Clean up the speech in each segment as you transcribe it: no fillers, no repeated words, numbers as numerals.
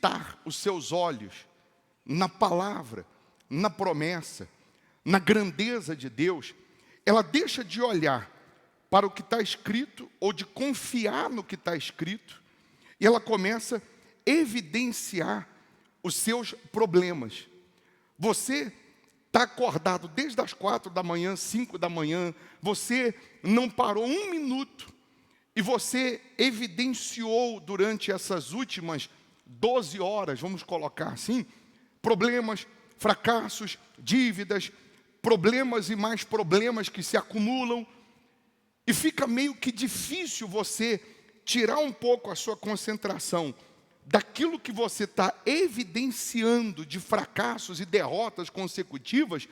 fitar os seus olhos na palavra, na promessa, na grandeza de Deus, ela deixa de olhar para o que está escrito ou de confiar no que está escrito e ela começa a evidenciar os seus problemas. Você está acordado desde as 4 da manhã, 5 da manhã, você não parou um minuto e você evidenciou durante essas últimas 12 horas, vamos colocar assim, problemas, fracassos, dívidas, problemas e mais problemas que se acumulam. E fica meio que difícil você tirar um pouco a sua concentração daquilo que você está evidenciando de fracassos e derrotas consecutivas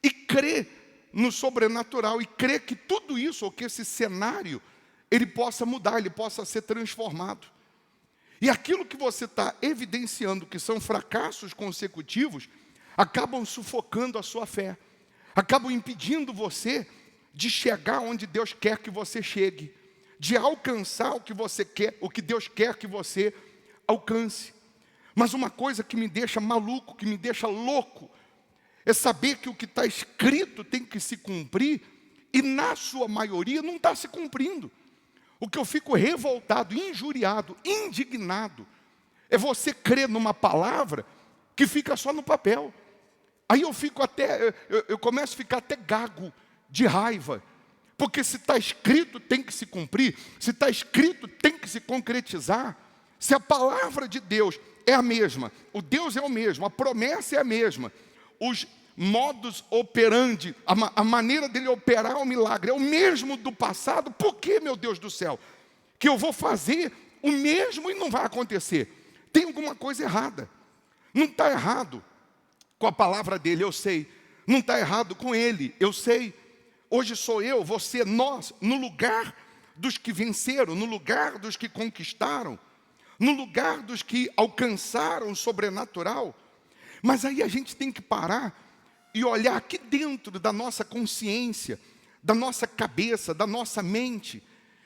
e crer no sobrenatural e crer que tudo isso, ou que esse cenário, ele possa mudar, ele possa ser transformado. E aquilo que você está evidenciando, que são fracassos consecutivos, acabam sufocando a sua fé, acabam impedindo você de chegar onde Deus quer que você chegue, de alcançar o que você quer, o que Deus quer que você alcance. Mas uma coisa que me deixa maluco, que me deixa louco, é saber que o que está escrito tem que se cumprir e na sua maioria não está se cumprindo. O que eu fico revoltado, injuriado, indignado, é você crer numa palavra que fica só no papel. Aí eu começo a ficar até gago de raiva, porque se está escrito tem que se cumprir, se está escrito tem que se concretizar. Se a palavra de Deus é a mesma, o Deus é o mesmo, a promessa é a mesma, os modus operandi, a maneira dele operar o milagre é o mesmo do passado, por que, meu Deus do céu, que eu vou fazer o mesmo e não vai acontecer? Tem alguma coisa errada. Não está errado com a palavra dele, eu sei. Não está errado com ele, eu sei. Hoje sou eu, você, nós, no lugar dos que venceram, no lugar dos que conquistaram, no lugar dos que alcançaram o sobrenatural. Mas aí a gente tem que parar e olhar aqui dentro da nossa consciência, da nossa cabeça, da nossa mente.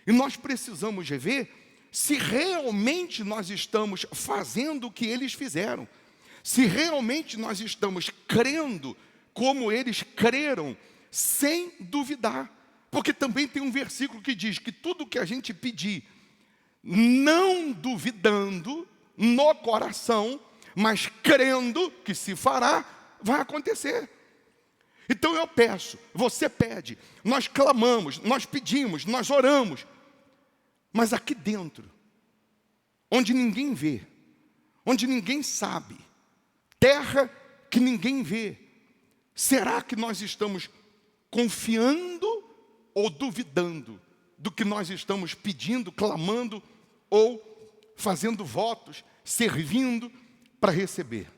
E nós precisamos ver se realmente nós estamos fazendo o que eles fizeram. Se realmente nós estamos crendo como eles creram, sem duvidar. Porque também tem um versículo que diz que tudo que a gente pedir, não duvidando no coração, mas crendo que se fará, vai acontecer. Então eu peço, você pede, nós clamamos, nós pedimos, nós oramos. Mas aqui dentro, onde ninguém vê, onde ninguém sabe, terra que ninguém vê, será que nós estamos confiando ou duvidando do que nós estamos pedindo, clamando ou fazendo votos, servindo para receber?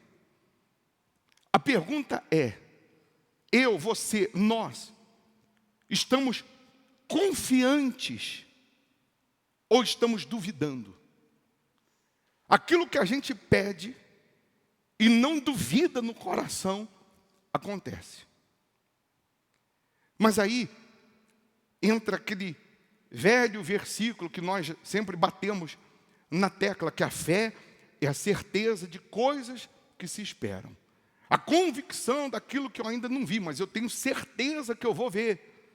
A pergunta é, eu, você, nós, estamos confiantes ou estamos duvidando? Aquilo que a gente pede e não duvida no coração, acontece. Mas aí entra aquele velho versículo que nós sempre batemos na tecla, que a fé é a certeza de coisas que se esperam. A convicção daquilo que eu ainda não vi, mas eu tenho certeza que eu vou ver.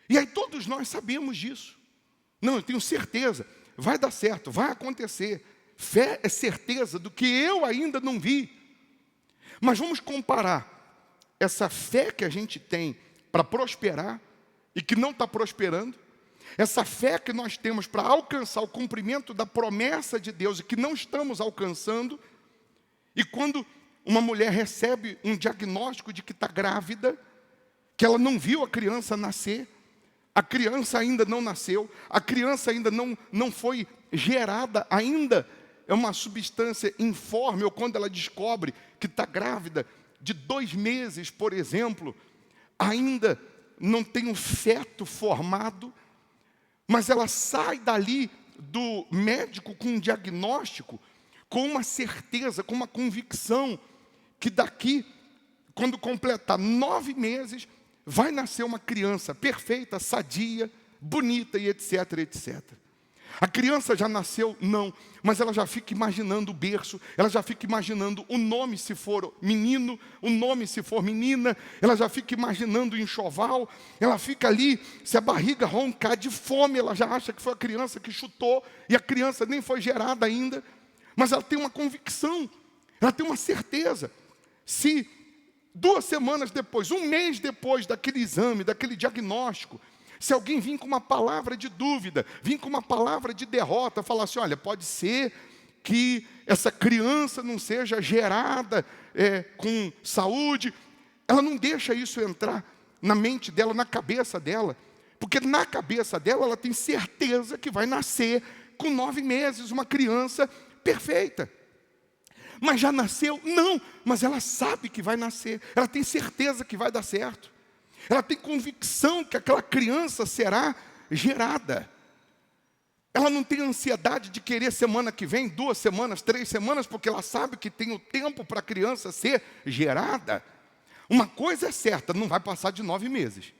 E aí todos nós sabemos disso. Não, eu tenho certeza, vai dar certo, vai acontecer. Fé é certeza do que eu ainda não vi. Mas vamos comparar essa fé que a gente tem para prosperar e que não está prosperando, essa fé que nós temos para alcançar o cumprimento da promessa de Deus e que não estamos alcançando, e quando uma mulher recebe um diagnóstico de que está grávida, que ela não viu a criança nascer, a criança ainda não nasceu, a criança ainda não foi gerada, ainda é uma substância informe, ou quando ela descobre que está grávida de 2 meses, por exemplo, ainda não tem um feto formado, mas ela sai dali do médico com um diagnóstico, com uma certeza, com uma convicção, que daqui, quando completar 9 meses, vai nascer uma criança perfeita, sadia, bonita e etc, etc. A criança já nasceu? Não. Mas ela já fica imaginando o berço, ela já fica imaginando o nome se for menino, o nome se for menina, ela já fica imaginando o enxoval, ela fica ali, se a barriga roncar de fome, ela já acha que foi a criança que chutou, e a criança nem foi gerada ainda. Mas ela tem uma convicção, ela tem uma certeza. Se 2 semanas depois, 1 mês depois daquele exame, daquele diagnóstico, se alguém vir com uma palavra de dúvida, vir com uma palavra de derrota, falar assim, olha, pode ser que essa criança não seja gerada com saúde, ela não deixa isso entrar na mente dela, na cabeça dela, porque na cabeça dela ela tem certeza que vai nascer com 9 meses, uma criança perfeita. Mas já nasceu? Não, mas ela sabe que vai nascer, ela tem certeza que vai dar certo. Ela tem convicção que aquela criança será gerada. Ela não tem ansiedade de querer semana que vem, 2 semanas, 3 semanas, porque ela sabe que tem o tempo para a criança ser gerada. Uma coisa é certa, não vai passar de 9 meses.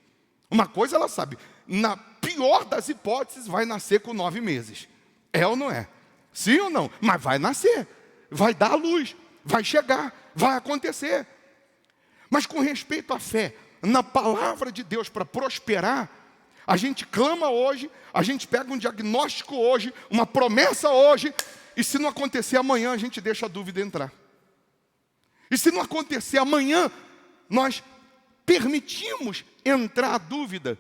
Uma coisa ela sabe, na pior das hipóteses, vai nascer com 9 meses. É ou não é? Sim ou não? Mas vai nascer, vai dar a luz, vai chegar, vai acontecer. Mas com respeito à fé, na palavra de Deus para prosperar, a gente clama hoje, a gente pega um diagnóstico hoje, uma promessa hoje, e se não acontecer amanhã, a gente deixa a dúvida entrar. E se não acontecer amanhã, nós permitimos entrar a dúvida,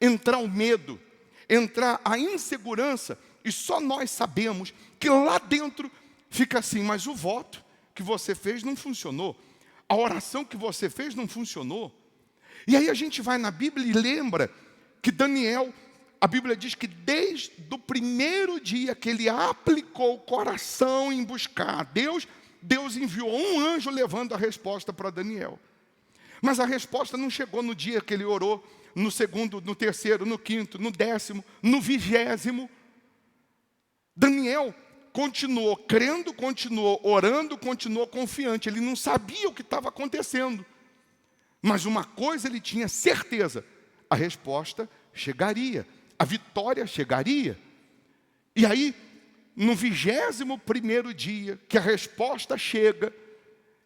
entrar o medo, entrar a insegurança, e só nós sabemos que lá dentro fica assim, mas o voto que você fez não funcionou, a oração que você fez não funcionou. E aí a gente vai na Bíblia e lembra que Daniel, a Bíblia diz que desde o primeiro dia que ele aplicou o coração em buscar a Deus, Deus enviou um anjo levando a resposta para Daniel. Mas a resposta não chegou no dia que ele orou, no segundo, no terceiro, no quinto, no 10º, no 20º. Daniel continuou crendo, continuou orando, continuou confiante. Ele não sabia o que estava acontecendo. Mas uma coisa ele tinha certeza, a resposta chegaria, a vitória chegaria. E aí, no 21º dia, que a resposta chega,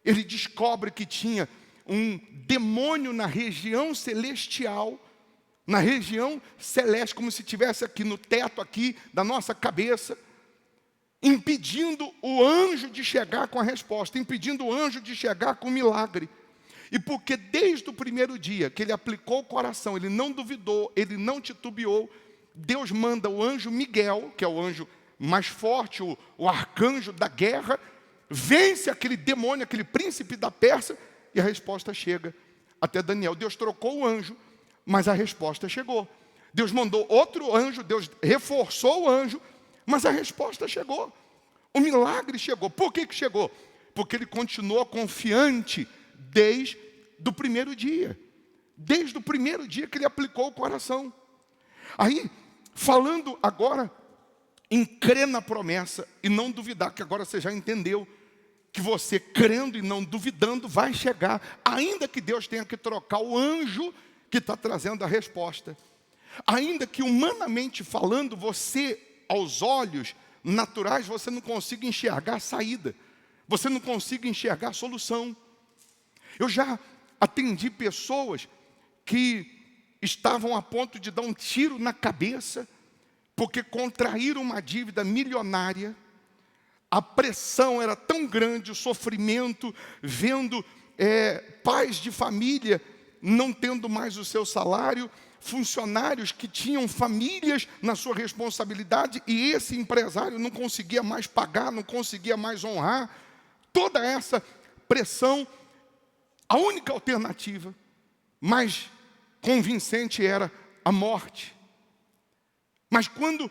ele descobre que tinha um demônio na região celestial, na região celeste, como se estivesse aqui no teto aqui da nossa cabeça, impedindo o anjo de chegar com a resposta, impedindo o anjo de chegar com o milagre. E porque desde o primeiro dia que ele aplicou o coração, ele não duvidou, ele não titubeou, Deus manda o anjo Miguel, que é o anjo mais forte, o arcanjo da guerra, vence aquele demônio, aquele príncipe da Pérsia, e a resposta chega até Daniel. Deus trocou o anjo, mas a resposta chegou. Deus mandou outro anjo, Deus reforçou o anjo, mas a resposta chegou. O milagre chegou. Por que chegou? Porque ele continuou confiante desde o primeiro dia. Desde o primeiro dia que ele aplicou o coração. Aí, falando agora em crer na promessa e não duvidar, que agora você já entendeu que você crendo e não duvidando vai chegar, ainda que Deus tenha que trocar o anjo que está trazendo a resposta. Ainda que humanamente falando, você, aos olhos naturais, você não consiga enxergar a saída. Você não consiga enxergar a solução. Eu já atendi pessoas que estavam a ponto de dar um tiro na cabeça, porque contraíram uma dívida milionária. A pressão era tão grande, o sofrimento, vendo pais de família não tendo mais o seu salário, funcionários que tinham famílias na sua responsabilidade, e esse empresário não conseguia mais pagar, não conseguia mais honrar. Toda essa pressão, a única alternativa mais convincente era a morte. Mas quando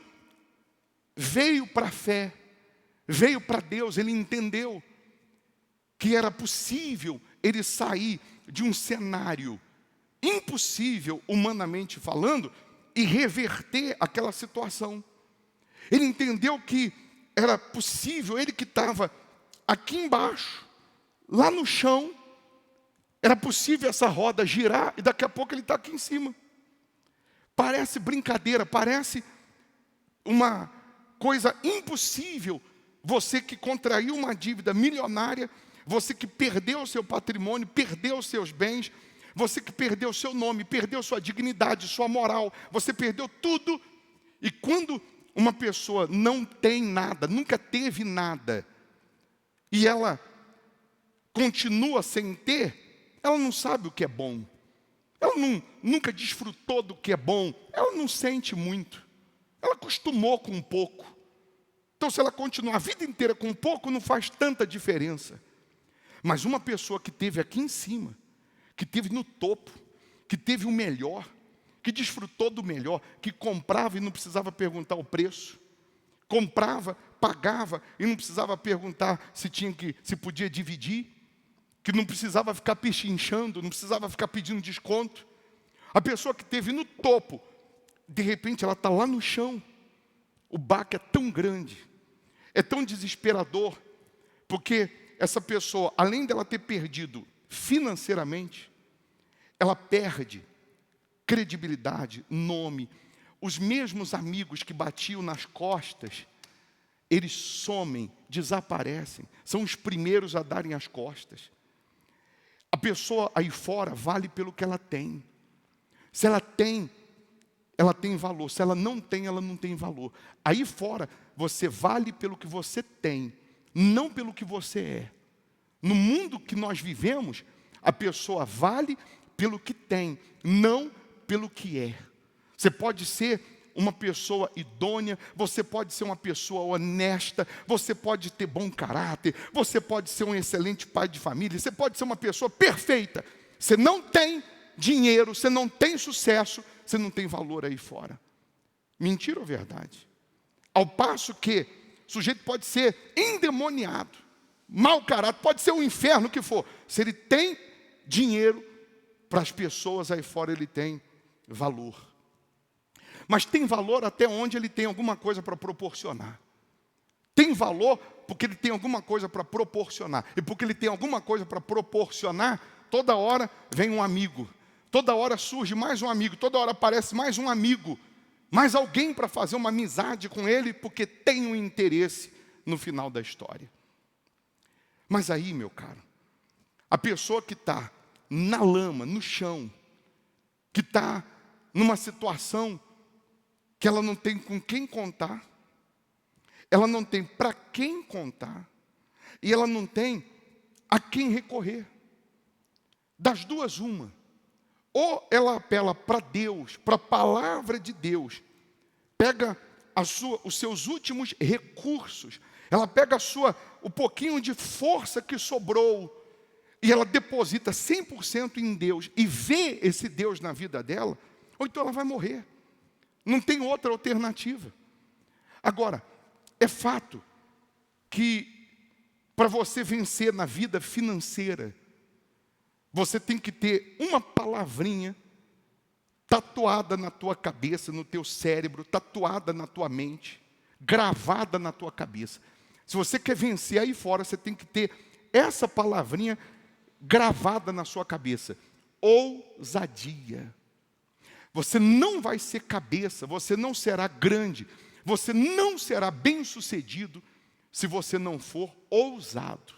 veio para a fé, veio para Deus, ele entendeu que era possível ele sair de um cenário impossível, humanamente falando, e reverter aquela situação. Ele entendeu que era possível, ele que estava aqui embaixo, lá no chão, era possível essa roda girar e daqui a pouco ele está aqui em cima. Parece brincadeira, parece uma coisa impossível. Você que contraiu uma dívida milionária, você que perdeu o seu patrimônio, perdeu os seus bens, você que perdeu o seu nome, perdeu sua dignidade, sua moral, você perdeu tudo. E quando uma pessoa não tem nada, nunca teve nada, e ela continua sem ter, ela não sabe o que é bom. Ela nunca desfrutou do que é bom. Ela não sente muito. Ela acostumou com um pouco. Então, se ela continuar a vida inteira com um pouco, não faz tanta diferença. Mas uma pessoa que teve aqui em cima, que teve no topo, que teve o melhor, que desfrutou do melhor, que comprava e não precisava perguntar o preço, comprava, pagava e não precisava perguntar se podia dividir, que não precisava ficar pechinchando, não precisava ficar pedindo desconto. A pessoa que teve no topo, de repente ela está lá no chão. O baque é tão grande, é tão desesperador, porque essa pessoa, além dela ter perdido financeiramente, ela perde credibilidade, nome. Os mesmos amigos que batiam nas costas, eles somem, desaparecem, são os primeiros a darem as costas. A pessoa aí fora vale pelo que ela tem. Se ela tem valor. Se ela não tem valor. Aí fora, você vale pelo que você tem, não pelo que você é. No mundo que nós vivemos, a pessoa vale pelo que tem, não pelo que é. Você pode ser uma pessoa idônea, você pode ser uma pessoa honesta, você pode ter bom caráter, você pode ser um excelente pai de família, você pode ser uma pessoa perfeita. Você não tem dinheiro, você não tem sucesso, você não tem valor aí fora. Mentira ou verdade? Ao passo que o sujeito pode ser endemoniado, mau caráter, pode ser um inferno, o que for. Se ele tem dinheiro, para as pessoas aí fora ele tem valor. Mas tem valor até onde ele tem alguma coisa para proporcionar. Tem valor porque ele tem alguma coisa para proporcionar. E porque ele tem alguma coisa para proporcionar, toda hora vem um amigo. Toda hora surge mais um amigo. Toda hora aparece mais um amigo. Mais alguém para fazer uma amizade com ele, porque tem um interesse no final da história. Mas aí, meu caro, a pessoa que está na lama, no chão, que está numa situação que ela não tem com quem contar, ela não tem para quem contar, e ela não tem a quem recorrer. Das duas, uma. Ou ela apela para Deus, para a palavra de Deus, pega os seus últimos recursos, ela pega o pouquinho de força que sobrou, e ela deposita 100% em Deus, e vê esse Deus na vida dela, ou então ela vai morrer. Não tem outra alternativa. Agora, é fato que para você vencer na vida financeira, você tem que ter uma palavrinha tatuada na tua cabeça, no teu cérebro, tatuada na tua mente, gravada na tua cabeça. Se você quer vencer aí fora, você tem que ter essa palavrinha gravada na sua cabeça. Ousadia. Você não vai ser cabeça, você não será grande, você não será bem-sucedido se você não for ousado.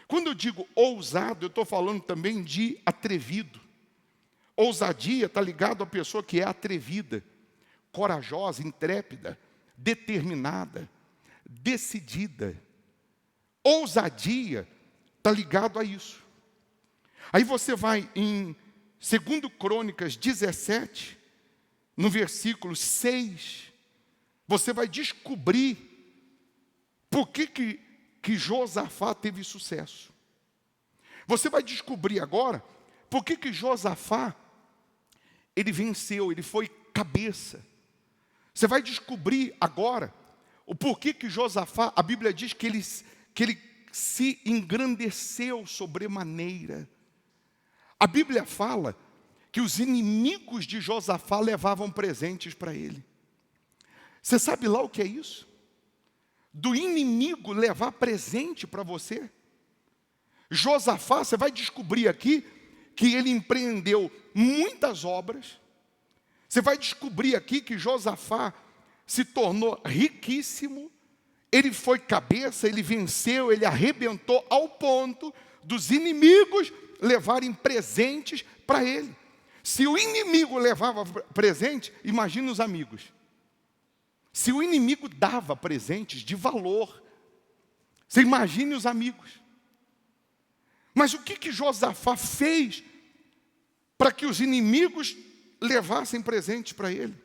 Quando eu digo ousado, eu estou falando também de atrevido. Ousadia está ligado à pessoa que é atrevida, corajosa, intrépida, determinada, decidida. Ousadia está ligado a isso. Aí você vai em 2 Crônicas 17, no versículo 6, você vai descobrir por que Josafá teve sucesso. Você vai descobrir agora por que Josafá, ele venceu, ele foi cabeça. Você vai descobrir agora o porquê que Josafá, a Bíblia diz que ele se engrandeceu sobremaneira. A Bíblia fala que os inimigos de Josafá levavam presentes para ele. Você sabe lá o que é isso? Do inimigo levar presente para você? Josafá, você vai descobrir aqui que ele empreendeu muitas obras. Você vai descobrir aqui que Josafá se tornou riquíssimo, ele foi cabeça, ele venceu, ele arrebentou ao ponto dos inimigos levarem presentes para ele. Se o inimigo levava presente, imagine os amigos. Se o inimigo dava presentes de valor, você imagine os amigos. Mas o que Josafá fez para que os inimigos levassem presentes para ele?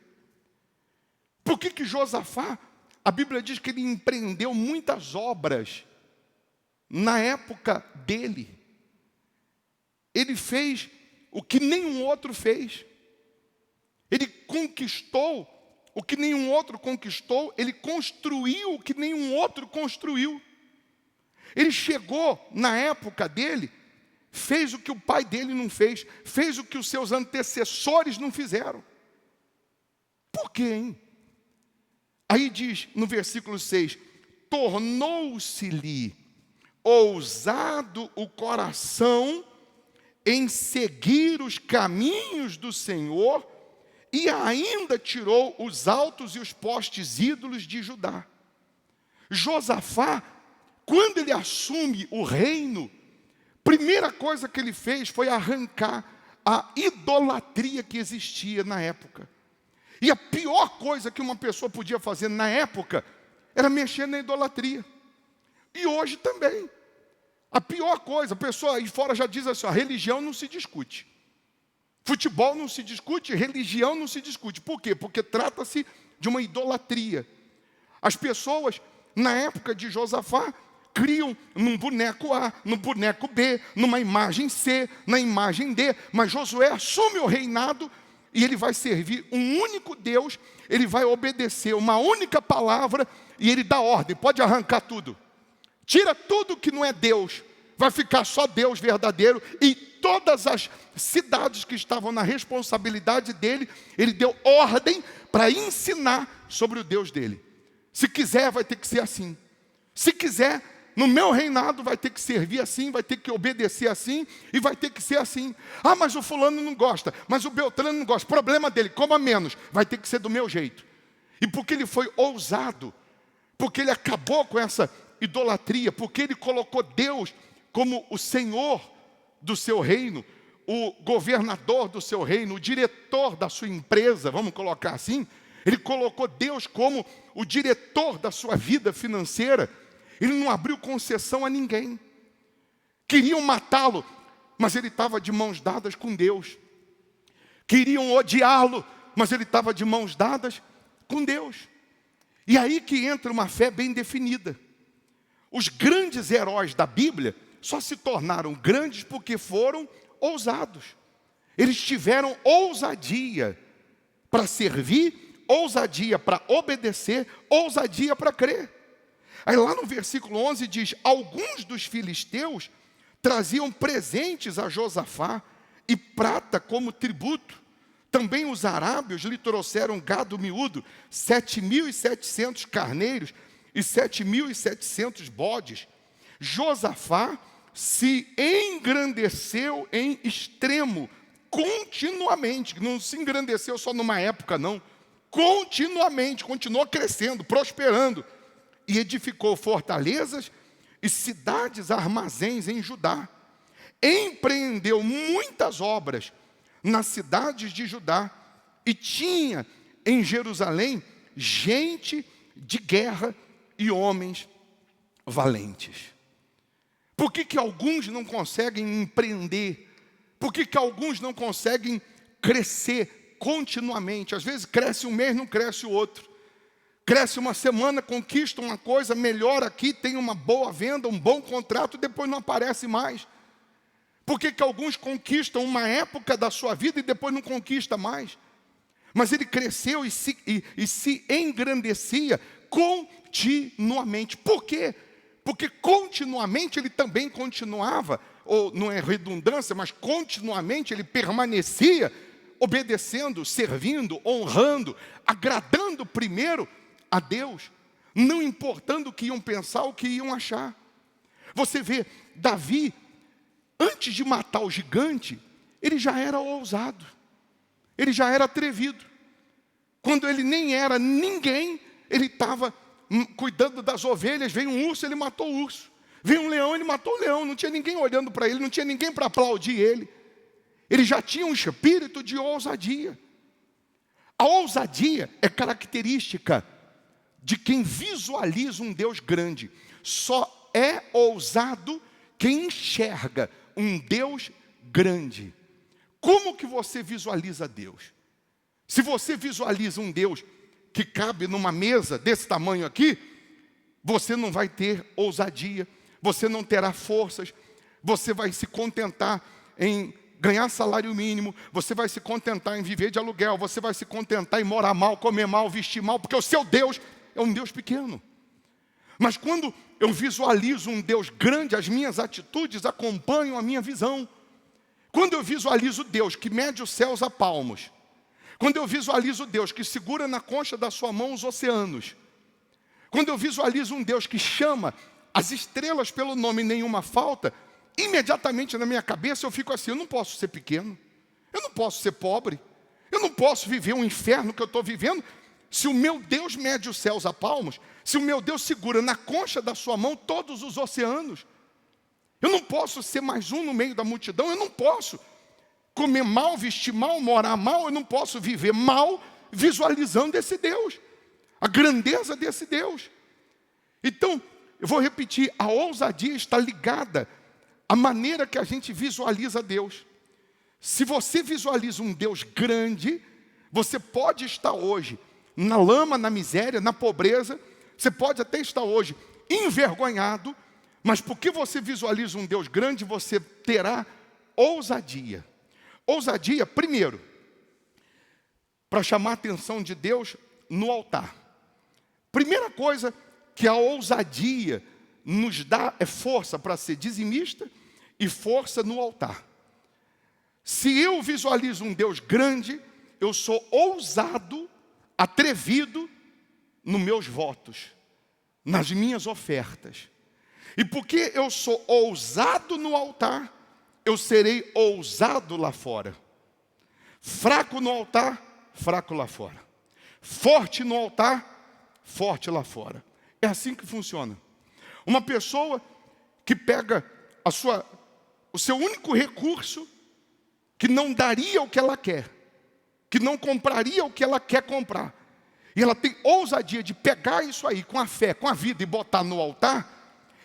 Por que Josafá, a Bíblia diz que ele empreendeu muitas obras na época dele. Ele fez o que nenhum outro fez. Ele conquistou o que nenhum outro conquistou. Ele construiu o que nenhum outro construiu. Ele chegou na época dele, fez o que o pai dele não fez, fez o que os seus antecessores não fizeram. Por quê, hein? Aí diz no versículo 6, tornou-se-lhe ousado o coração em seguir os caminhos do Senhor, e ainda tirou os altos e os postes ídolos de Judá. Josafá, quando ele assume o reino, primeira coisa que ele fez foi arrancar a idolatria que existia na época. E a pior coisa que uma pessoa podia fazer na época era mexer na idolatria. E hoje também. A pior coisa, a pessoa aí fora já diz assim, ó, religião não se discute. Futebol não se discute, religião não se discute. Por quê? Porque trata-se de uma idolatria. As pessoas, na época de Josafá, criam num boneco A, no boneco B, numa imagem C, na imagem D. Mas Josué assume o reinado e ele vai servir um único Deus, ele vai obedecer uma única palavra e ele dá ordem, pode arrancar tudo. Tira tudo que não é Deus, vai ficar só Deus verdadeiro. E todas as cidades que estavam na responsabilidade dele, ele deu ordem para ensinar sobre o Deus dele. Se quiser, vai ter que ser assim. Se quiser, no meu reinado vai ter que servir assim, vai ter que obedecer assim e vai ter que ser assim. Ah, mas o fulano não gosta, mas o Beltrano não gosta. Problema dele, coma menos, vai ter que ser do meu jeito. E porque ele foi ousado, porque ele acabou com essa idolatria, porque ele colocou Deus como o Senhor do seu reino, o governador do seu reino, o diretor da sua empresa, vamos colocar assim. Ele colocou Deus como o diretor da sua vida financeira. Ele não abriu concessão a ninguém. Queriam matá-lo, mas ele estava de mãos dadas com Deus. Queriam odiá-lo, mas ele estava de mãos dadas com Deus. E aí que entra uma fé bem definida. Os grandes heróis da Bíblia só se tornaram grandes porque foram ousados. Eles tiveram ousadia para servir, ousadia para obedecer, ousadia para crer. Aí lá no versículo 11 diz, alguns dos filisteus traziam presentes a Josafá e prata como tributo. Também os arábios lhe trouxeram gado miúdo, 7.700 carneiros e 7.700 bodes. Josafá se engrandeceu em extremo, continuamente. Não se engrandeceu só numa época, não. Continuamente, continuou crescendo, prosperando. E edificou fortalezas e cidades, armazéns em Judá. Empreendeu muitas obras nas cidades de Judá. E tinha em Jerusalém gente de guerra e homens valentes. Por que alguns não conseguem empreender? Por que alguns não conseguem crescer continuamente? Às vezes cresce um mês, não cresce o outro. Cresce uma semana, conquista uma coisa, melhora aqui, tem uma boa venda, um bom contrato, depois não aparece mais. Por que alguns conquistam uma época da sua vida e depois não conquista mais? Mas ele cresceu e se engrandecia continuamente. Por quê? Porque continuamente ele também continuava, ou não é redundância, mas continuamente ele permanecia obedecendo, servindo, honrando, agradando primeiro a Deus, não importando o que iam pensar, o que iam achar. Você vê, Davi, antes de matar o gigante, ele já era ousado, ele já era atrevido. Quando ele nem era ninguém, ele estava cuidando das ovelhas. Veio um urso, ele matou o urso. Veio um leão, ele matou o leão. Não tinha ninguém olhando para ele, não tinha ninguém para aplaudir ele. Ele já tinha um espírito de ousadia. A ousadia é característica de quem visualiza um Deus grande. Só é ousado quem enxerga um Deus grande. Como que você visualiza Deus? Se você visualiza um Deus que cabe numa mesa desse tamanho aqui, você não vai ter ousadia, você não terá forças, você vai se contentar em ganhar salário mínimo, você vai se contentar em viver de aluguel, você vai se contentar em morar mal, comer mal, vestir mal, porque o seu Deus é um Deus pequeno. Mas quando eu visualizo um Deus grande, as minhas atitudes acompanham a minha visão. Quando eu visualizo Deus que mede os céus a palmos, quando eu visualizo Deus que segura na concha da sua mão os oceanos, quando eu visualizo um Deus que chama as estrelas pelo nome e nenhuma falta, imediatamente na minha cabeça eu fico assim, eu não posso ser pequeno, eu não posso ser pobre, eu não posso viver um inferno que eu estou vivendo, se o meu Deus mede os céus a palmos, se o meu Deus segura na concha da sua mão todos os oceanos. Eu não posso ser mais um no meio da multidão, eu não posso comer mal, vestir mal, morar mal, eu não posso viver mal visualizando esse Deus, a grandeza desse Deus. Então, eu vou repetir, a ousadia está ligada à maneira que a gente visualiza Deus. Se você visualiza um Deus grande, você pode estar hoje na lama, na miséria, na pobreza, você pode até estar hoje envergonhado, mas porque você visualiza um Deus grande, você terá ousadia. Ousadia, primeiro, para chamar a atenção de Deus no altar. Primeira coisa que a ousadia nos dá é força para ser dizimista e força no altar. Se eu visualizo um Deus grande, eu sou ousado, atrevido nos meus votos, nas minhas ofertas. E porque eu sou ousado no altar, eu serei ousado lá fora. Fraco no altar, fraco lá fora. Forte no altar, forte lá fora. É assim que funciona. Uma pessoa que pega o seu único recurso, que não daria o que ela quer, que não compraria o que ela quer comprar, e ela tem ousadia de pegar isso aí com a fé, com a vida e botar no altar,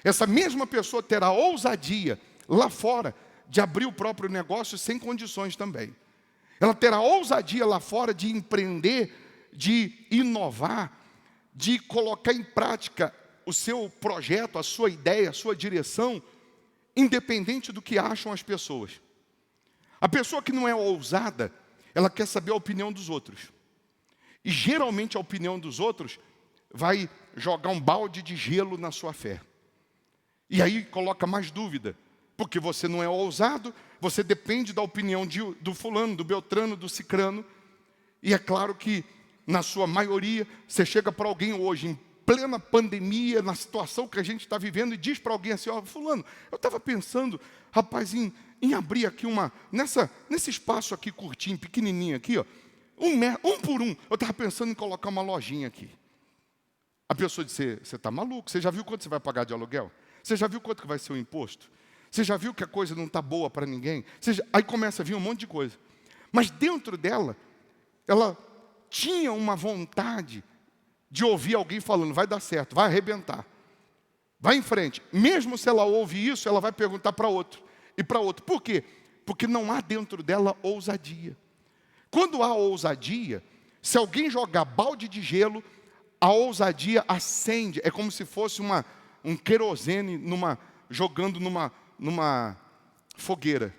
essa mesma pessoa terá ousadia lá fora de abrir o próprio negócio sem condições também. Ela terá ousadia lá fora de empreender, de inovar, de colocar em prática o seu projeto, a sua ideia, a sua direção, independente do que acham as pessoas. A pessoa que não é ousada, ela quer saber a opinião dos outros. E geralmente a opinião dos outros vai jogar um balde de gelo na sua fé. E aí coloca mais dúvida, porque você não é ousado, você depende da opinião do fulano, do beltrano, do cicrano. E é claro que, na sua maioria, você chega para alguém hoje, em plena pandemia, na situação que a gente está vivendo, e diz para alguém assim, ó, fulano, eu estava pensando, rapaz, em abrir aqui nesse espaço aqui curtinho, pequenininho aqui, ó, um por um, eu estava pensando em colocar uma lojinha aqui. A pessoa disse, você está maluco, você já viu quanto você vai pagar de aluguel? Você já viu quanto que vai ser o imposto? Você já viu que a coisa não está boa para ninguém? Aí começa a vir um monte de coisa. Mas dentro dela, ela tinha uma vontade de ouvir alguém falando, vai dar certo, vai arrebentar. Vai em frente. Mesmo se ela ouve isso, ela vai perguntar para outro. E para outro. Por quê? Porque não há dentro dela ousadia. Quando há ousadia, se alguém jogar balde de gelo, a ousadia acende. É como se fosse um querosene jogando numa fogueira.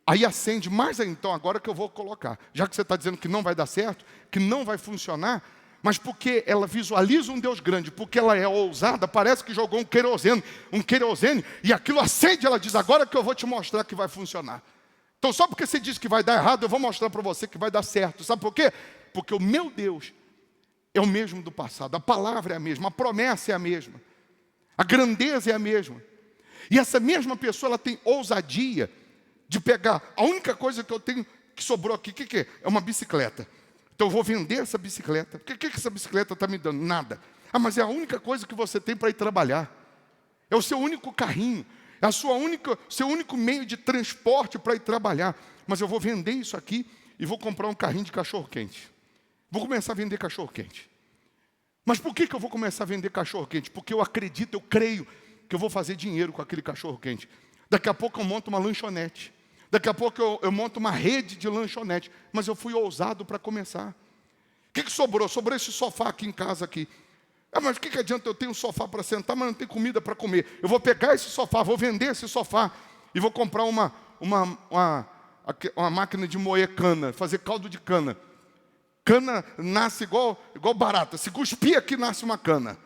Aí acende mais ainda. Então agora que eu vou colocar. Já que você está dizendo que não vai dar certo, que não vai funcionar, mas porque ela visualiza um Deus grande, porque ela é ousada, parece que jogou um querosene, e aquilo acende, ela diz, agora que eu vou te mostrar que vai funcionar. Então só porque você diz que vai dar errado, eu vou mostrar para você que vai dar certo. Sabe por quê? Porque o meu Deus é o mesmo do passado, a palavra é a mesma, a promessa é a mesma, a grandeza é a mesma. E essa mesma pessoa, ela tem ousadia de pegar, a única coisa que eu tenho que sobrou aqui, o que é? É uma bicicleta. Então eu vou vender essa bicicleta. O que essa bicicleta está me dando? Nada. Ah, mas é a única coisa que você tem para ir trabalhar. É o seu único carrinho. É a seu único meio de transporte para ir trabalhar. Mas eu vou vender isso aqui e vou comprar um carrinho de cachorro-quente. Vou começar a vender cachorro-quente. Mas por que eu vou começar a vender cachorro-quente? Porque eu acredito, eu creio que eu vou fazer dinheiro com aquele cachorro-quente. Daqui a pouco eu monto uma lanchonete. Daqui a pouco eu monto uma rede de lanchonete. Mas eu fui ousado para começar. O que sobrou? Sobrou esse sofá aqui em casa aqui. Ah, mas o que adianta eu ter um sofá para sentar, mas não tem comida para comer? Eu vou pegar esse sofá, vou vender esse sofá e vou comprar uma máquina de moer cana, fazer caldo de cana. Cana nasce igual barata. Se cuspir aqui, nasce uma cana.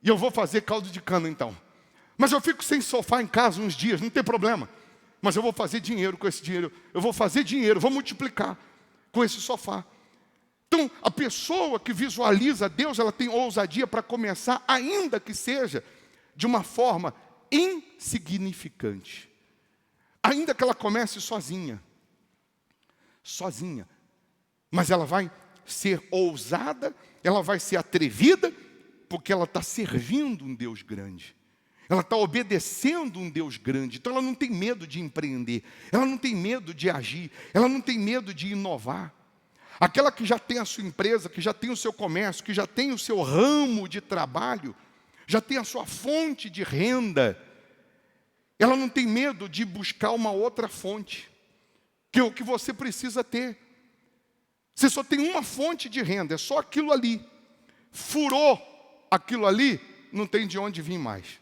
E eu vou fazer caldo de cana então. Mas eu fico sem sofá em casa uns dias, não tem problema. Mas eu vou fazer dinheiro com esse dinheiro. Eu vou fazer dinheiro, vou multiplicar com esse sofá. Então, a pessoa que visualiza Deus, ela tem ousadia para começar, ainda que seja de uma forma insignificante. Ainda que ela comece sozinha. Sozinha. Mas ela vai ser ousada, ela vai ser atrevida, porque ela está servindo um Deus grande. Ela está obedecendo um Deus grande. Então ela não tem medo de empreender. Ela não tem medo de agir. Ela não tem medo de inovar. Aquela que já tem a sua empresa, que já tem o seu comércio, que já tem o seu ramo de trabalho, já tem a sua fonte de renda, ela não tem medo de buscar uma outra fonte, que é o que você precisa ter. Você só tem uma fonte de renda, é só aquilo ali. Furou aquilo ali, não tem de onde vir mais.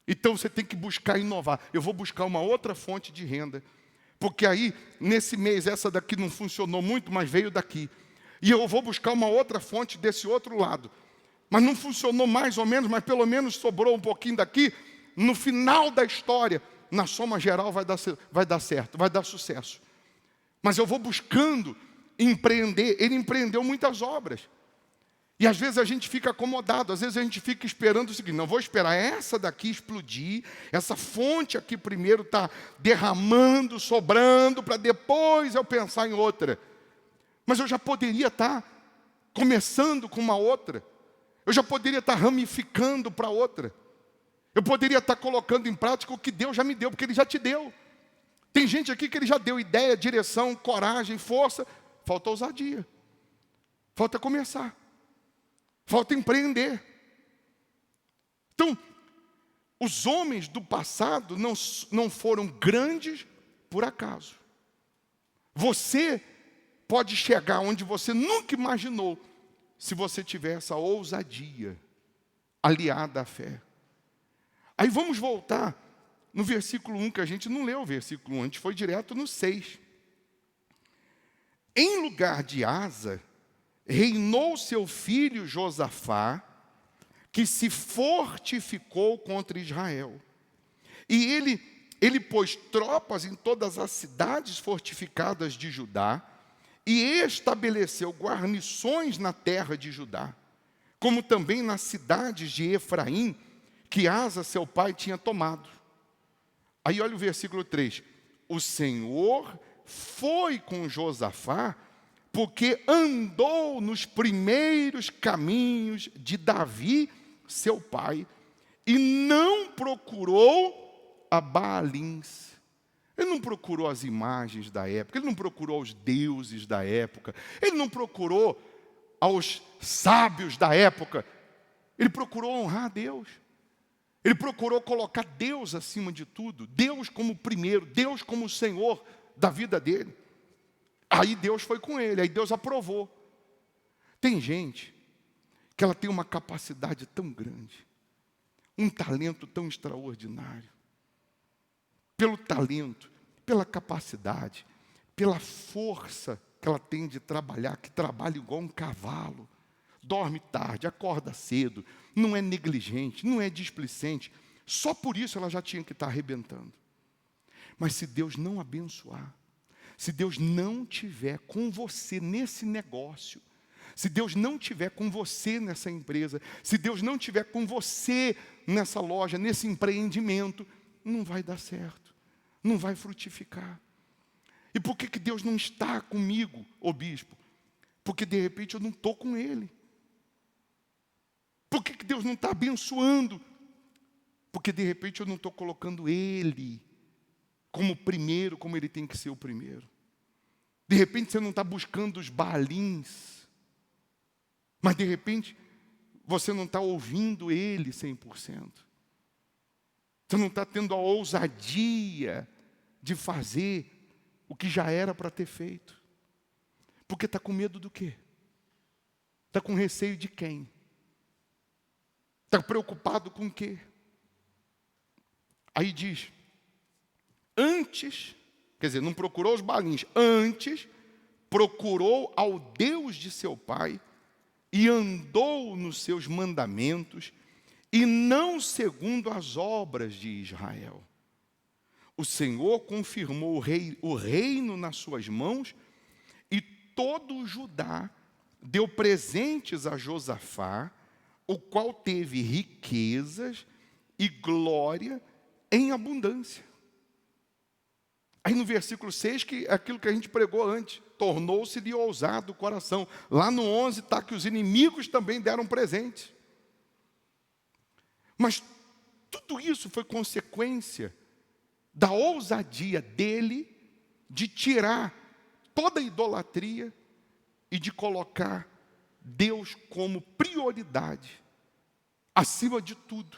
Então você tem que buscar inovar. Eu vou buscar uma outra fonte de renda. Porque aí, nesse mês, essa daqui não funcionou muito, mas veio daqui. E eu vou buscar uma outra fonte desse outro lado. Mas não funcionou mais ou menos, mas pelo menos sobrou um pouquinho daqui. No final da história, na soma geral, vai dar certo, vai dar sucesso. Mas eu vou buscando empreender. Ele empreendeu muitas obras. E às vezes a gente fica acomodado, às vezes a gente fica esperando o seguinte: não, vou esperar essa daqui explodir, essa fonte aqui primeiro está derramando, sobrando, para depois eu pensar em outra. Mas eu já poderia estar começando com uma outra, eu já poderia estar ramificando para outra, eu poderia estar colocando em prática o que Deus já me deu, porque Ele já te deu. Tem gente aqui que Ele já deu ideia, direção, coragem, força, falta ousadia, falta começar. Falta empreender. Então, os homens do passado não foram grandes por acaso. Você pode chegar onde você nunca imaginou, se você tiver essa ousadia aliada à fé. Aí vamos voltar no versículo 1, que a gente não leu o versículo 1, a gente foi direto no 6. Em lugar de Asa, reinou seu filho Josafá, que se fortificou contra Israel. E ele pôs tropas em todas as cidades fortificadas de Judá e estabeleceu guarnições na terra de Judá, como também nas cidades de Efraim, que Asa, seu pai, tinha tomado. Aí olha o versículo 3. O Senhor foi com Josafá, porque andou nos primeiros caminhos de Davi, seu pai, e não procurou a Baalins. Ele não procurou as imagens da época, ele não procurou os deuses da época, ele não procurou aos sábios da época, ele procurou honrar a Deus. Ele procurou colocar Deus acima de tudo, Deus como primeiro, Deus como o Senhor da vida dele. Aí Deus foi com ele, aí Deus aprovou. Tem gente que ela tem uma capacidade tão grande, um talento tão extraordinário. Pelo talento, pela capacidade, pela força que ela tem de trabalhar, que trabalha igual um cavalo. Dorme tarde, acorda cedo, não é negligente, não é displicente. Só por isso ela já tinha que estar arrebentando. Mas se Deus não abençoar, se Deus não tiver com você nesse negócio, se Deus não tiver com você nessa empresa, se Deus não tiver com você nessa loja, nesse empreendimento, não vai dar certo, não vai frutificar. E por que Deus não está comigo, ô bispo? Porque de repente eu não estou com Ele. Por que Deus não está abençoando? Porque de repente eu não estou colocando Ele como primeiro, como Ele tem que ser o primeiro. De repente você não está buscando os Baalins, mas de repente você não está ouvindo Ele 100%. Você não está tendo a ousadia de fazer o que já era para ter feito. Porque está com medo do quê? Está com receio de quem? Está preocupado com o quê? Aí diz, antes, quer dizer, não procurou os Baalins, antes procurou ao Deus de seu pai e andou nos seus mandamentos e não segundo as obras de Israel. O Senhor confirmou o reino nas suas mãos e todo o Judá deu presentes a Josafá, o qual teve riquezas e glória em abundância. Aí no versículo 6, que é aquilo que a gente pregou antes, tornou-se-lhe ousado o coração. Lá no 11 está que os inimigos também deram presente. Mas tudo isso foi consequência da ousadia dele de tirar toda a idolatria e de colocar Deus como prioridade, acima de tudo,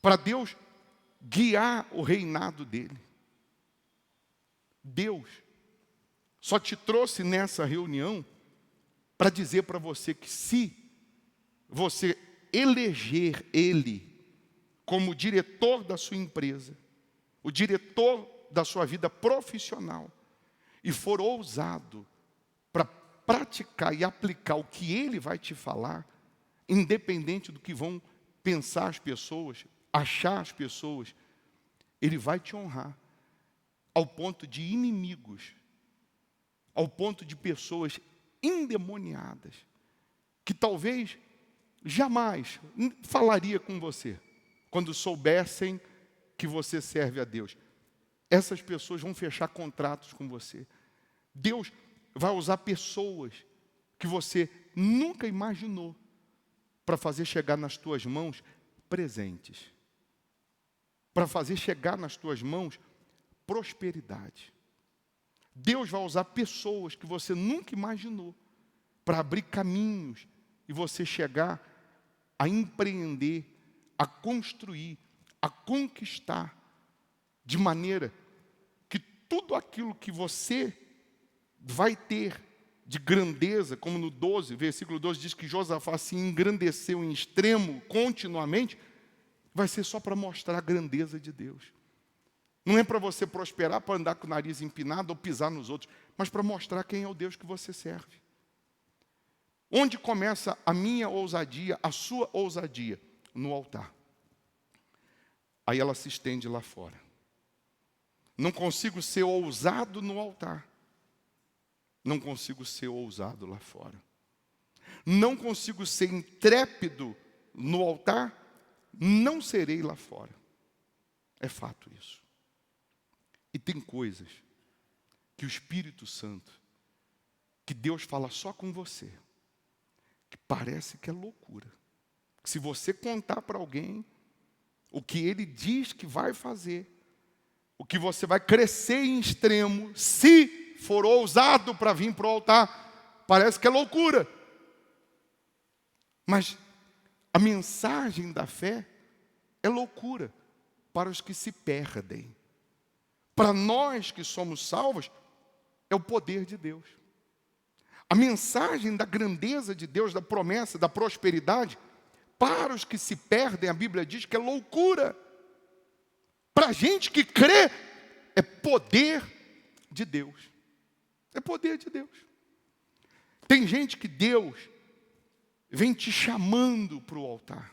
para Deus guiar o reinado dele. Deus só te trouxe nessa reunião para dizer para você que se você eleger Ele como diretor da sua empresa, o diretor da sua vida profissional, e for ousado para praticar e aplicar o que Ele vai te falar, independente do que vão pensar as pessoas, achar as pessoas, Ele vai te honrar, ao ponto de inimigos, ao ponto de pessoas endemoniadas, que talvez jamais falaria com você, quando soubessem que você serve a Deus. Essas pessoas vão fechar contratos com você. Deus vai usar pessoas que você nunca imaginou para fazer chegar nas tuas mãos presentes, para fazer chegar nas tuas mãos prosperidade. Deus vai usar pessoas que você nunca imaginou para abrir caminhos e você chegar a empreender, a construir, a conquistar, de maneira que tudo aquilo que você vai ter de grandeza, como no 12, versículo 12 diz que Josafá se engrandeceu em extremo continuamente, vai ser só para mostrar a grandeza de Deus. Não é para você prosperar, para andar com o nariz empinado ou pisar nos outros, mas para mostrar quem é o Deus que você serve. Onde começa a minha ousadia, a sua ousadia? No altar. Aí ela se estende lá fora. Não consigo ser ousado no altar. Não consigo ser ousado lá fora. Não consigo ser intrépido no altar, não serei lá fora. É fato isso. E tem coisas que o Espírito Santo, que Deus fala só com você, que parece que é loucura. Se você contar para alguém o que ele diz que vai fazer, o que você vai crescer em extremo, se for ousado para vir para o altar, parece que é loucura. Mas a mensagem da fé é loucura para os que se perdem. Para nós que somos salvos, é o poder de Deus. A mensagem da grandeza de Deus, da promessa, da prosperidade, para os que se perdem, a Bíblia diz que é loucura. Para a gente que crê, é poder de Deus. É poder de Deus. Tem gente que Deus vem te chamando para o altar.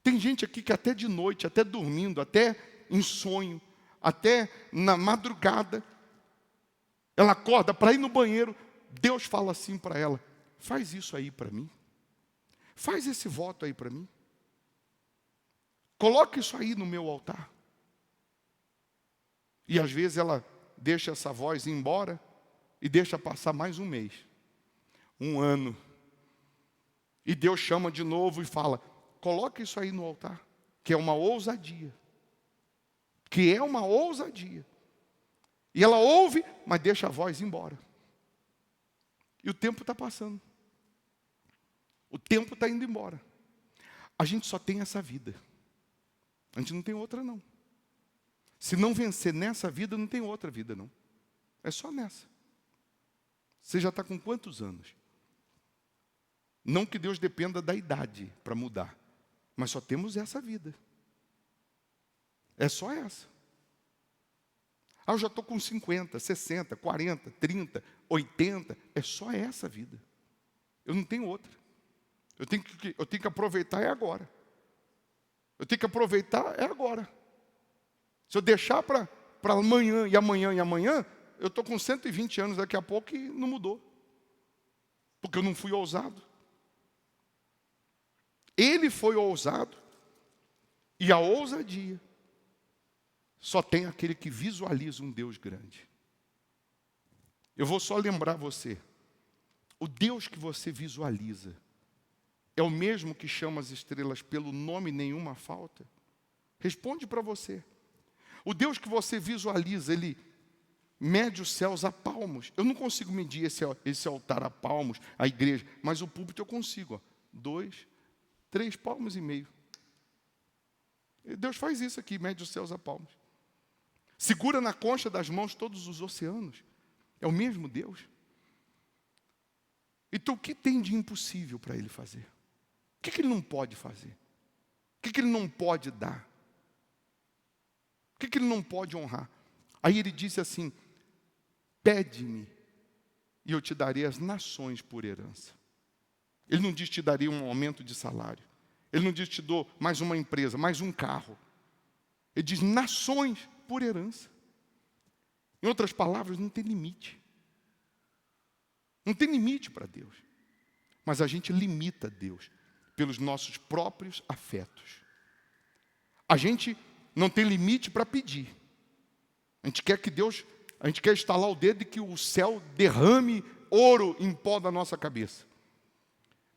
Tem gente aqui que até de noite, até dormindo, até em sonho, até na madrugada, ela acorda para ir no banheiro, Deus fala assim para ela: faz isso aí para mim. Faz esse voto aí para mim. Coloca isso aí no meu altar. E às vezes ela deixa essa voz ir embora e deixa passar mais um mês, um ano. E Deus chama de novo e fala: coloca isso aí no altar, que é uma ousadia. Que é uma ousadia. E ela ouve, mas deixa a voz embora. E o tempo está passando. O tempo está indo embora. A gente só tem essa vida. A gente não tem outra, não. Se não vencer nessa vida, não tem outra vida, não. É só nessa. Você já está com quantos anos? Não que Deus dependa da idade para mudar, mas só temos essa vida. É só essa. Ah, eu já estou com 50, 60, 40, 30, 80. É só essa vida. Eu não tenho outra. Eu tenho que aproveitar agora. Eu tenho que aproveitar agora. Se eu deixar para amanhã, e amanhã, e amanhã, eu estou com 120 anos daqui a pouco e não mudou. Porque eu não fui ousado. Ele foi ousado. E a ousadia só tem aquele que visualiza um Deus grande. Eu vou só lembrar você. O Deus que você visualiza é o mesmo que chama as estrelas pelo nome nenhuma falta? Responde para você. O Deus que você visualiza, Ele mede os céus a palmos. Eu não consigo medir esse altar a palmos, a igreja, mas o púlpito eu consigo. 2, 3 palmos e meio. Deus faz isso aqui, mede os céus a palmos. Segura na concha das mãos todos os oceanos. É o mesmo Deus. Então o que tem de impossível para Ele fazer? O que Ele não pode fazer? O que Ele não pode dar? O que Ele não pode honrar? Aí Ele disse assim: pede-me e eu te darei as nações por herança. Ele não diz te daria um aumento de salário. Ele não diz te dou mais uma empresa, mais um carro. Ele diz nações por herança. Em outras palavras, não tem limite. Não tem limite para Deus. Mas a gente limita Deus pelos nossos próprios afetos. A gente não tem limite para pedir. A gente quer estalar o dedo e que o céu derrame ouro em pó da nossa cabeça.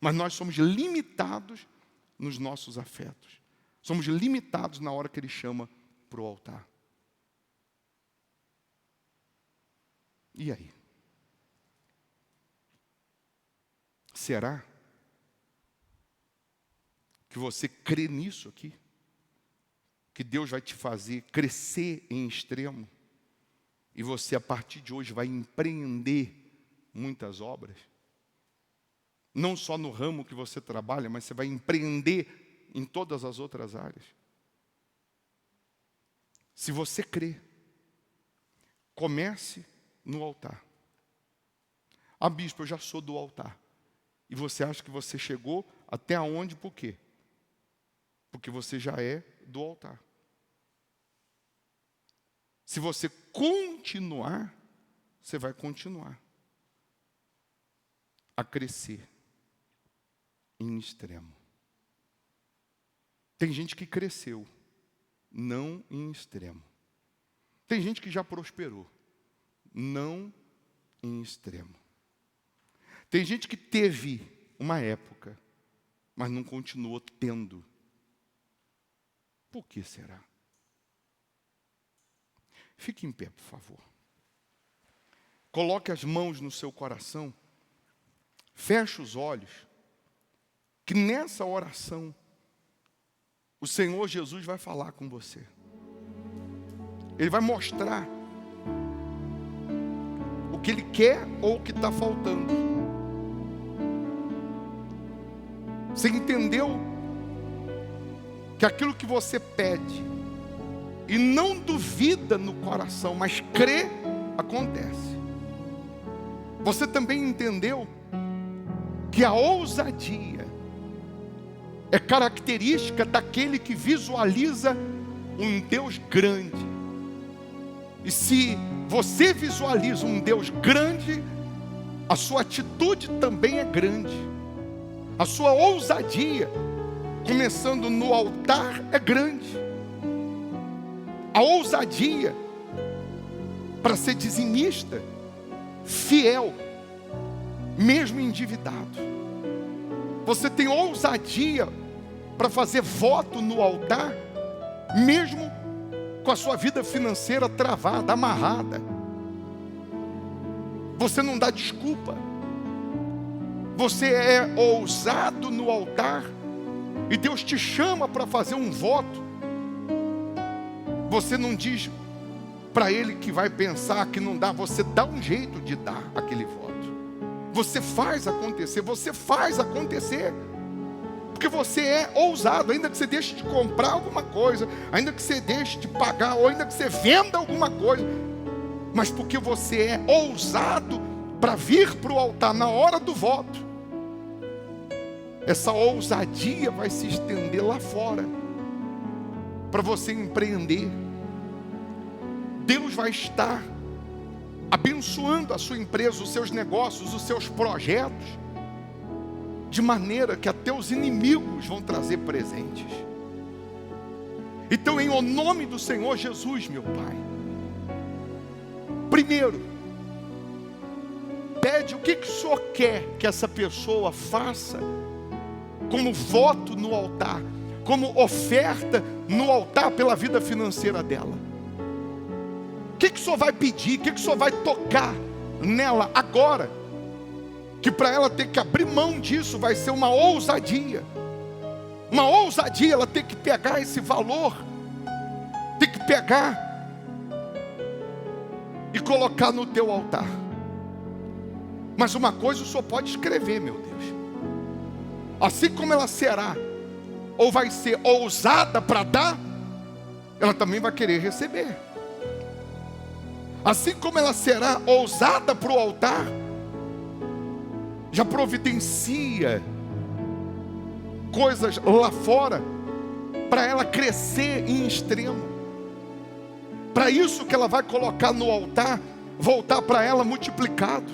Mas nós somos limitados nos nossos afetos. Somos limitados na hora que Ele chama para o altar. E aí? Será que você crê nisso aqui? Que Deus vai te fazer crescer em extremo? E você, a partir de hoje, vai empreender muitas obras? Não só no ramo que você trabalha, mas você vai empreender em todas as outras áreas. Se você crê, comece no altar. Ah, bispo, eu já sou do altar. E você acha que você chegou até onde? Por quê? Porque você já é do altar. Se você continuar, você vai continuar a crescer em extremo. Tem gente que cresceu, não em extremo. Tem gente que já prosperou, não em extremo. Tem gente que teve uma época, mas não continuou tendo. Por que será? Fique em pé, por favor. Coloque as mãos no seu coração. Feche os olhos. Que nessa oração, o Senhor Jesus vai falar com você. Ele vai mostrar o que Ele quer ou o que está faltando. Você entendeu que aquilo que você pede e não duvida no coração, mas crê, acontece. Você também entendeu que a ousadia é característica daquele que visualiza um Deus grande. E se você visualiza um Deus grande, a sua atitude também é grande. A sua ousadia, começando no altar, é grande. A ousadia para ser dizimista fiel, mesmo endividado. Você tem ousadia para fazer voto no altar, mesmo com a sua vida financeira travada, amarrada. Você não dá desculpa. Você é ousado no altar e Deus te chama para fazer um voto. Você não diz para Ele que vai pensar que não dá. Você dá um jeito de dar aquele voto. Você faz acontecer. Você faz acontecer. Porque você é ousado. Ainda que você deixe de comprar alguma coisa, ainda que você deixe de pagar, ou ainda que você venda alguma coisa, mas porque você é ousado para vir para o altar na hora do voto, essa ousadia vai se estender lá fora, para você empreender. Deus vai estar abençoando a sua empresa, os seus negócios, os seus projetos, de maneira que até os inimigos vão trazer presentes. Então, em o nome do Senhor Jesus, meu Pai, primeiro, pede o que o Senhor quer que essa pessoa faça como voto no altar, como oferta no altar pela vida financeira dela. O que o Senhor vai pedir, o que o Senhor vai tocar nela agora, que para ela ter que abrir mão disso vai ser uma ousadia. Uma ousadia, ela tem que pegar esse valor, tem que pegar e colocar no teu altar. Mas uma coisa o Senhor pode escrever, meu Deus. Assim como ela será, ou vai ser ousada para dar, ela também vai querer receber. Assim como ela será ousada para o altar, já providencia coisas lá fora para ela crescer em extremo. Para isso que ela vai colocar no altar, voltar para ela multiplicado.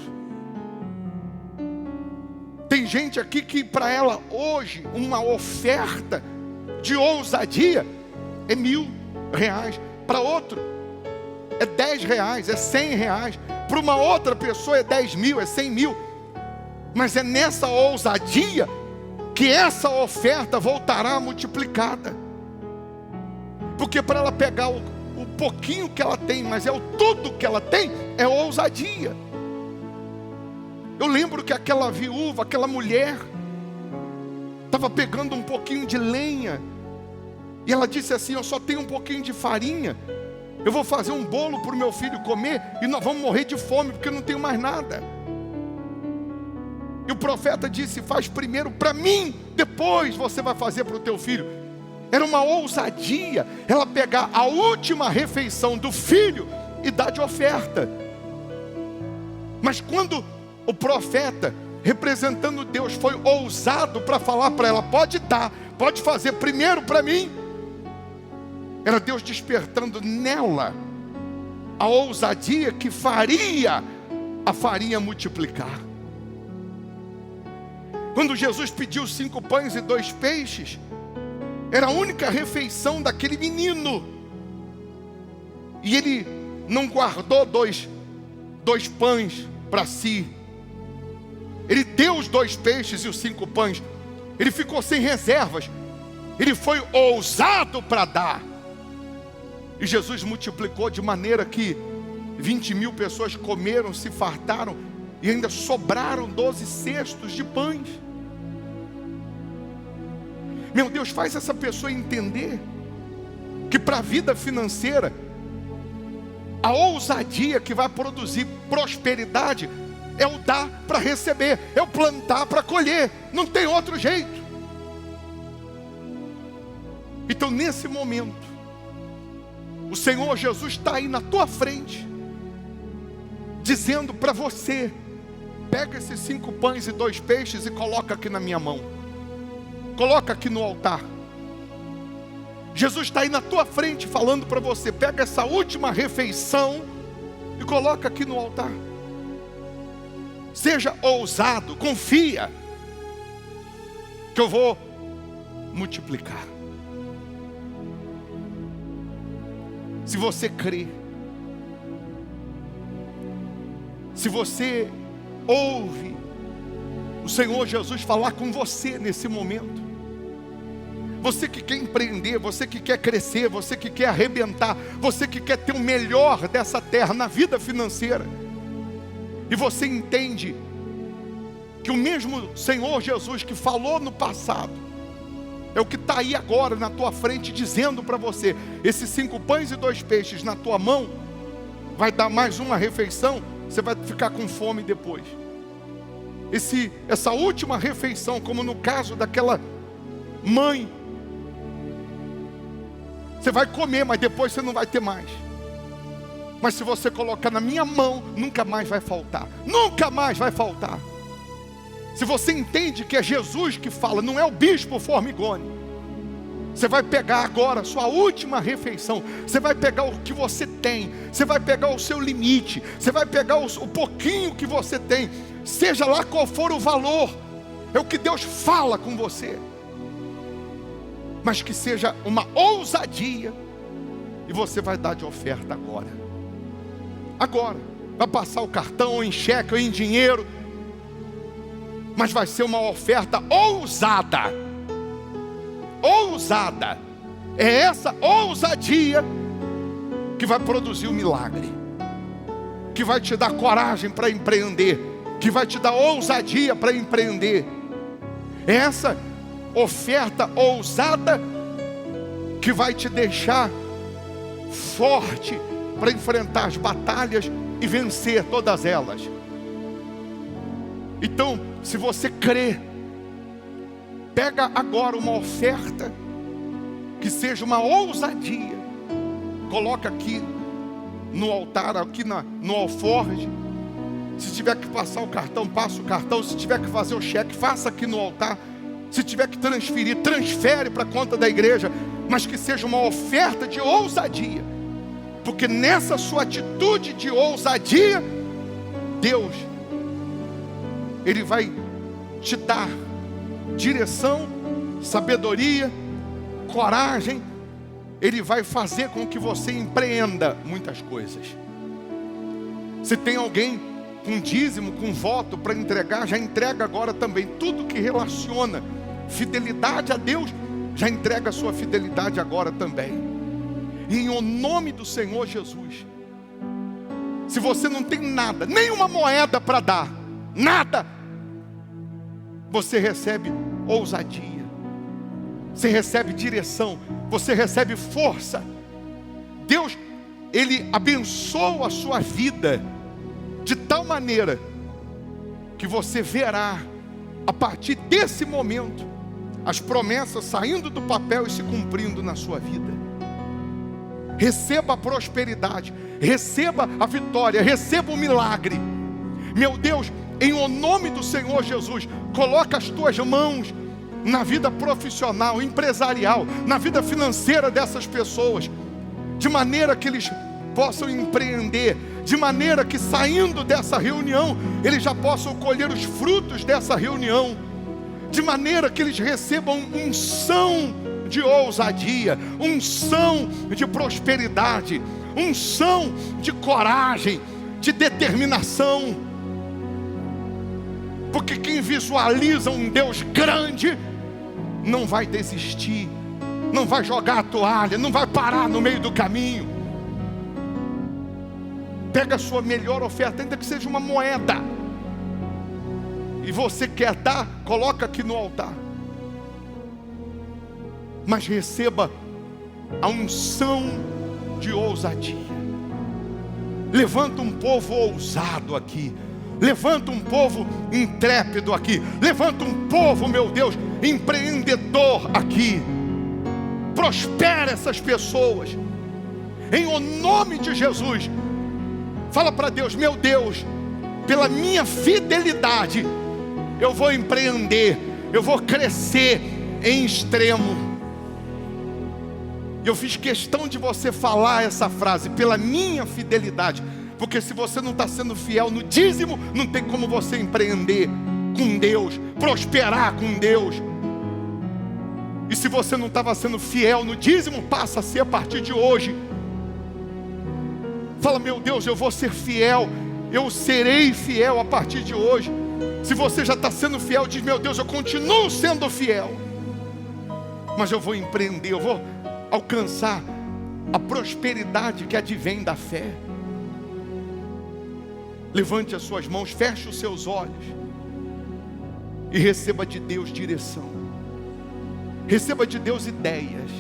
Tem gente aqui que para ela hoje uma oferta de ousadia é R$1.000. Para outro é R$10, é R$100. Para uma outra pessoa é 10 mil, é 100 mil. Mas é nessa ousadia que essa oferta voltará multiplicada. Porque para ela pegar o pouquinho que ela tem, mas é o tudo que ela tem, é ousadia. Eu lembro que aquela viúva, aquela mulher, estava pegando um pouquinho de lenha, e ela disse assim: eu só tenho um pouquinho de farinha, eu vou fazer um bolo para o meu filho comer, e nós vamos morrer de fome, porque eu não tenho mais nada. E o profeta disse: faz primeiro para mim, depois você vai fazer para o teu filho. Era uma ousadia, ela pegar a última refeição do filho e dar de oferta. Mas quando o profeta, representando Deus, foi ousado para falar para ela: pode dar, pode fazer primeiro para mim, era Deus despertando nela a ousadia que faria a farinha multiplicar. Quando Jesus pediu 5 pães e 2 peixes, era a única refeição daquele menino, e ele não guardou dois pães para si. Ele deu os 2 peixes e os 5 pães. Ele ficou sem reservas. Ele foi ousado para dar. E Jesus multiplicou de maneira que 20 mil pessoas comeram, se fartaram, e ainda sobraram 12 cestos de pães. Meu Deus, faz essa pessoa entender que para a vida financeira, a ousadia que vai produzir prosperidade é o dar para receber, é o plantar para colher, não tem outro jeito. Então, nesse momento, o Senhor Jesus está aí na tua frente, dizendo para você: pega esses 5 pães e 2 peixes e coloca aqui na minha mão, coloca aqui no altar. Jesus está aí na tua frente falando para você: pega essa última refeição e coloca aqui no altar. Seja ousado, confia que eu vou multiplicar. Se você crê, Se você ouve o Senhor Jesus falar com você nesse momento, você que quer empreender, você que quer crescer, você que quer arrebentar, você que quer ter o melhor dessa terra na vida financeira, e você entende que o mesmo Senhor Jesus que falou no passado é o que está aí agora na tua frente, dizendo para você: esses 5 pães e 2 peixes na tua mão vai dar mais uma refeição, você vai ficar com fome depois. Essa última refeição, como no caso daquela mãe, você vai comer, mas depois você não vai ter mais. Mas se você colocar na minha mão, nunca mais vai faltar. Nunca mais vai faltar. Se você entende que é Jesus que fala, não é o bispo Formigoni, você vai pegar agora a sua última refeição. Você vai pegar o que você tem. Você vai pegar o seu limite. Você vai pegar o pouquinho que você tem. Seja lá qual for o valor, é o que Deus fala com você. Mas que seja uma ousadia, e você vai dar de oferta agora. Agora, vai passar o cartão, ou em cheque, ou em dinheiro, mas vai ser uma oferta ousada. Ousada. É essa ousadia que vai produzir o milagre, que vai te dar coragem para empreender, que vai te dar ousadia para empreender. É essa oferta ousada que vai te deixar forte para enfrentar as batalhas e vencer todas elas. Então, se você crê, pega agora uma oferta que seja uma ousadia, coloca aqui no altar, aqui no alforje. Se tiver que passar o cartão, passa o cartão. Se tiver que fazer o cheque, faça aqui no altar. Se tiver que transferir, transfere para a conta da igreja, mas que seja uma oferta de ousadia, porque nessa sua atitude de ousadia, Deus, Ele vai te dar direção, sabedoria, coragem. Ele vai fazer com que você empreenda muitas coisas. Se tem alguém com dízimo, com voto para entregar, já entrega agora também. Tudo que relaciona fidelidade a Deus, já entrega a sua fidelidade agora também. E em nome do Senhor Jesus, se você não tem nada, nenhuma moeda para dar, nada, você recebe ousadia, você recebe direção, você recebe força. Deus, Ele abençoa a sua vida de tal maneira que você verá, a partir desse momento, as promessas saindo do papel e se cumprindo na sua vida. Receba a prosperidade, receba a vitória, receba o milagre. Meu Deus, em o nome do Senhor Jesus, coloca as tuas mãos na vida profissional, empresarial, na vida financeira dessas pessoas, de maneira que eles possam empreender, de maneira que saindo dessa reunião, eles já possam colher os frutos dessa reunião, de maneira que eles recebam unção de ousadia, unção de prosperidade, unção de coragem, de determinação. Porque quem visualiza um Deus grande não vai desistir, não vai jogar a toalha, não vai parar no meio do caminho. Pega a sua melhor oferta, ainda que seja uma moeda, e você quer dar, coloca aqui no altar. Mas receba a unção de ousadia. Levanta um povo ousado aqui. Levanta um povo intrépido aqui. Levanta um povo, meu Deus, empreendedor aqui. Prospera essas pessoas, em o nome de Jesus. Fala para Deus: meu Deus, pela minha fidelidade, eu vou empreender, eu vou crescer em extremo. Eu fiz questão de você falar essa frase: pela minha fidelidade. Porque se você não está sendo fiel no dízimo, não tem como você empreender com Deus, prosperar com Deus. E se você não estava sendo fiel no dízimo, passa a ser a partir de hoje. Fala: meu Deus, eu vou ser fiel eu serei fiel a partir de hoje. Se você já está sendo fiel, diz: meu Deus, eu continuo sendo fiel, mas eu vou empreender, eu vou alcançar a prosperidade que advém da fé. Levante as suas mãos, feche os seus olhos e receba de Deus direção, receba de Deus ideias,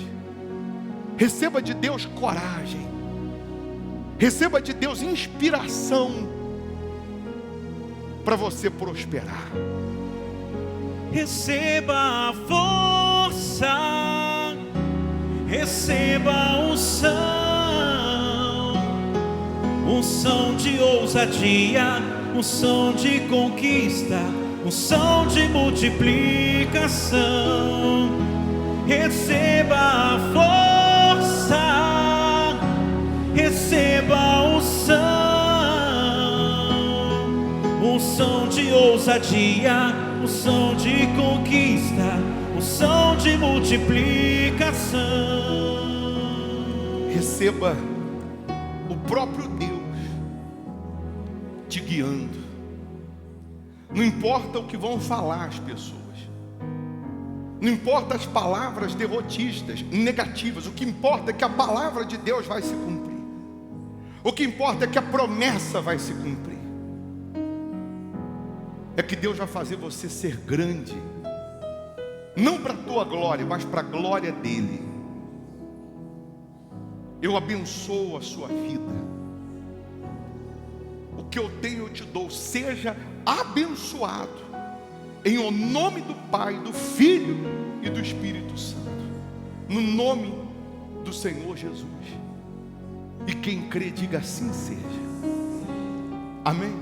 receba de Deus coragem, receba de Deus inspiração para você prosperar. Receba a força, receba a unção de ousadia, unção de conquista, unção de multiplicação. Receba a força, receba a unção de ousadia, unção de conquista, unção de multiplicação. Receba o próprio Deus te guiando. Não importa o que vão falar as pessoas, não importa as palavras derrotistas, negativas, o que importa é que a palavra de Deus vai se cumprir. O que importa é que a promessa vai se cumprir. É que Deus vai fazer você ser grande, não para a tua glória, mas para a glória dEle. Eu abençoo a sua vida. O que eu tenho eu te dou, seja abençoado, em o nome do Pai, do Filho e do Espírito Santo, no nome do Senhor Jesus. E quem crê, diga: assim seja. Amém.